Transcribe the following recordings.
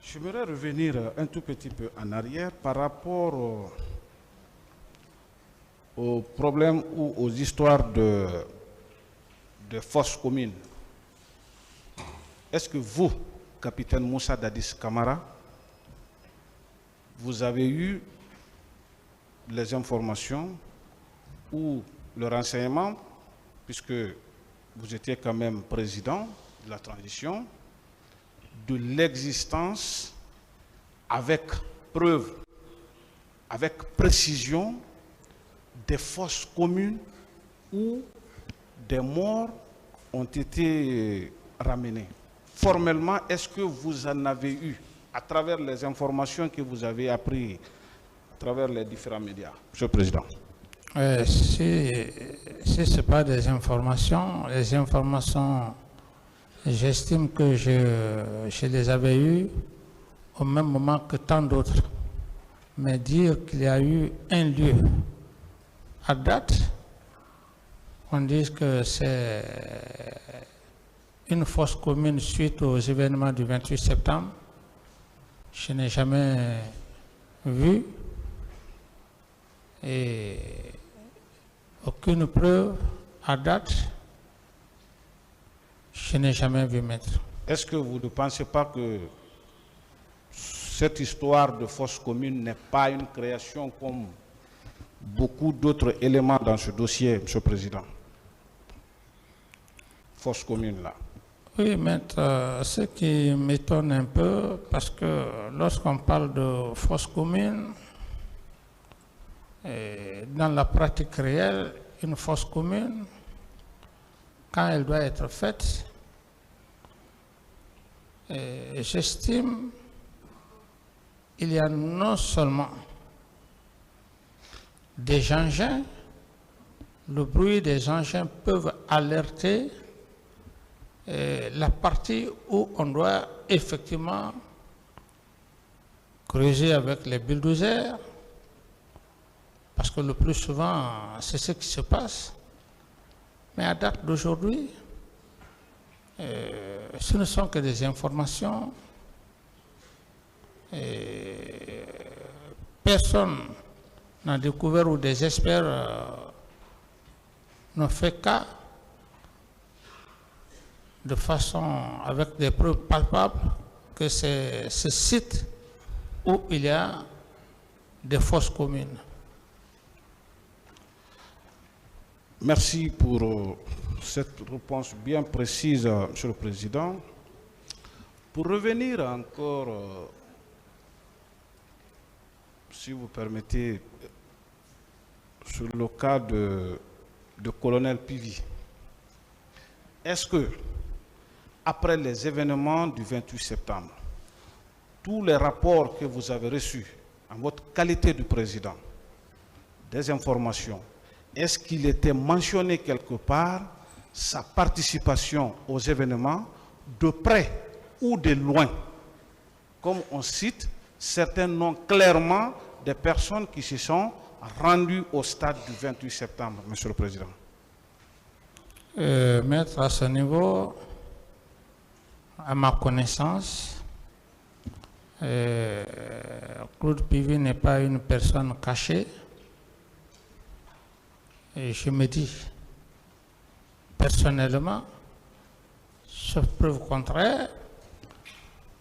J'aimerais revenir un tout petit peu en arrière par rapport aux problèmes ou aux histoires de fosses communes. Est-ce que vous, capitaine Moussa Dadis Camara, vous avez eu les informations ou le renseignement, puisque vous étiez quand même président de la transition, de l'existence avec preuve, avec précision, des fosses communes où des morts ont été ramenés? Formellement, est-ce que vous en avez eu à travers les informations que vous avez apprises à travers les différents médias, Monsieur le Président? Si ce n'est pas des informations, les informations, j'estime que je les avais eues au même moment que tant d'autres. Mais dire qu'il y a eu un lieu à date, on dit que c'est une fosse commune suite aux événements du 28 septembre, je n'ai jamais vu et aucune preuve à date, je n'ai jamais vu mettre. Est-ce que vous ne pensez pas que cette histoire de fosse commune n'est pas une création comme beaucoup d'autres éléments dans ce dossier, Monsieur le Président? Fosse commune là. Oui, maître, ce qui m'étonne un peu, parce que lorsqu'on parle de fosse commune, dans la pratique réelle, une fosse commune, quand elle doit être faite, j'estime qu'il y a non seulement des engins, le bruit des engins peuvent alerter la partie où on doit effectivement creuser avec les bulldozers, parce que le plus souvent, c'est ce qui se passe. Mais à date d'aujourd'hui, ce ne sont que des informations. Personne n'a découvert ou des experts n'ont fait cas de façon avec des preuves palpables que c'est ce site où il y a des fosses communes. Merci pour cette réponse bien précise, Monsieur le Président. Pour revenir encore, si vous permettez, sur le cas de colonel Pivi, est-ce que, après les événements du 28 septembre, tous les rapports que vous avez reçus en votre qualité de président, des informations, est-ce qu'il était mentionné quelque part sa participation aux événements de près ou de loin? Comme on cite certains noms clairement des personnes qui se sont rendues au stade du 28 septembre, Monsieur le Président. Maître, à ce niveau, à ma connaissance, Claude Pivi n'est pas une personne cachée. Et je me dis, personnellement, sauf preuve contraire,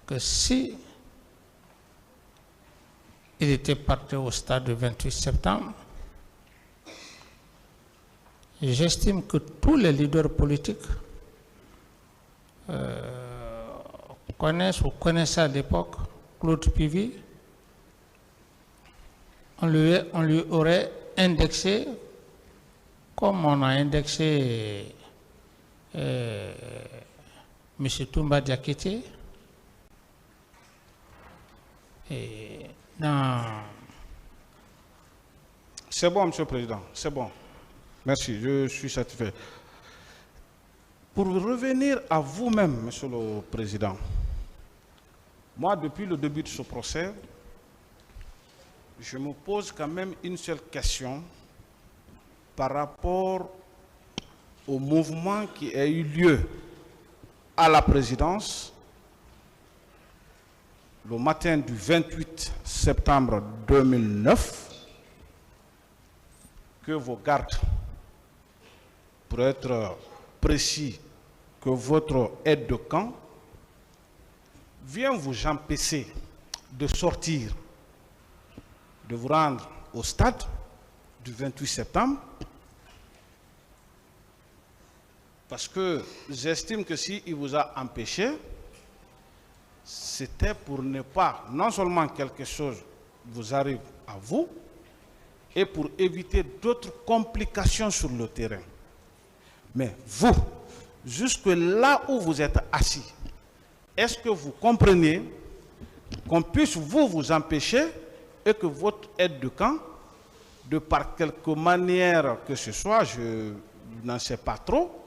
que si il était parti au stade du 28 septembre, j'estime que tous les leaders politiques connaissent ou connaissaient à l'époque Claude Pivi. On lui aurait indexé comme on a indexé M. Toumba Diakité. C'est bon, Monsieur le Président, c'est bon. Merci, je suis satisfait. Pour revenir à vous-même, Monsieur le Président, moi, depuis le début de ce procès, je me pose quand même une seule question par rapport au mouvement qui a eu lieu à la présidence le matin du 28 septembre 2009, que vos gardes, pour être précis, que votre aide de camp vient vous empêcher de sortir, de vous rendre au stade du 28 septembre, parce que j'estime que s'il vous a empêché, c'était pour ne pas, non seulement quelque chose vous arrive à vous, et pour éviter d'autres complications sur le terrain. Mais vous, jusque là où vous êtes assis, est-ce que vous comprenez qu'on puisse vous empêcher et que votre aide de camp, de par quelque manière que ce soit, je n'en sais pas trop,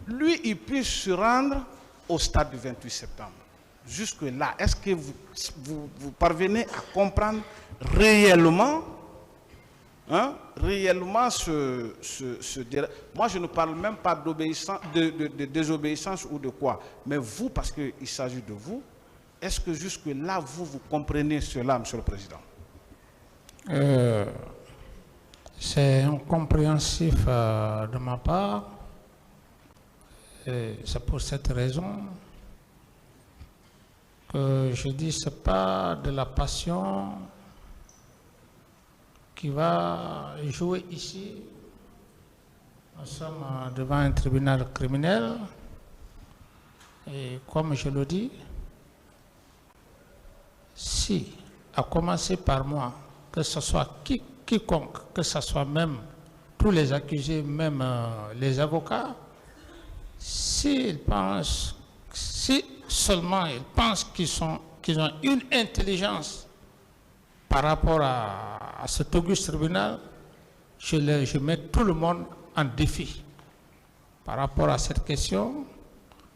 lui, il puisse se rendre au stade du 28 septembre. Jusque-là, est-ce que vous parvenez à comprendre réellement, réellement moi, je ne parle même pas d'obéissance, de désobéissance ou de quoi, mais vous, parce qu'il s'agit de vous, est-ce que jusque-là, vous comprenez cela, Monsieur le Président? C'est incompréhensif de ma part. C'est pour cette raison que je dis que ce n'est pas de la passion qui va jouer ici. Nous sommes devant un tribunal criminel et comme je le dis, si, à commencer par moi, que ce soit quiconque, que ce soit même tous les accusés, même les avocats, si seulement ils pensent qu'ils ont une intelligence par rapport à cet auguste tribunal, je mets tout le monde en défi par rapport à cette question.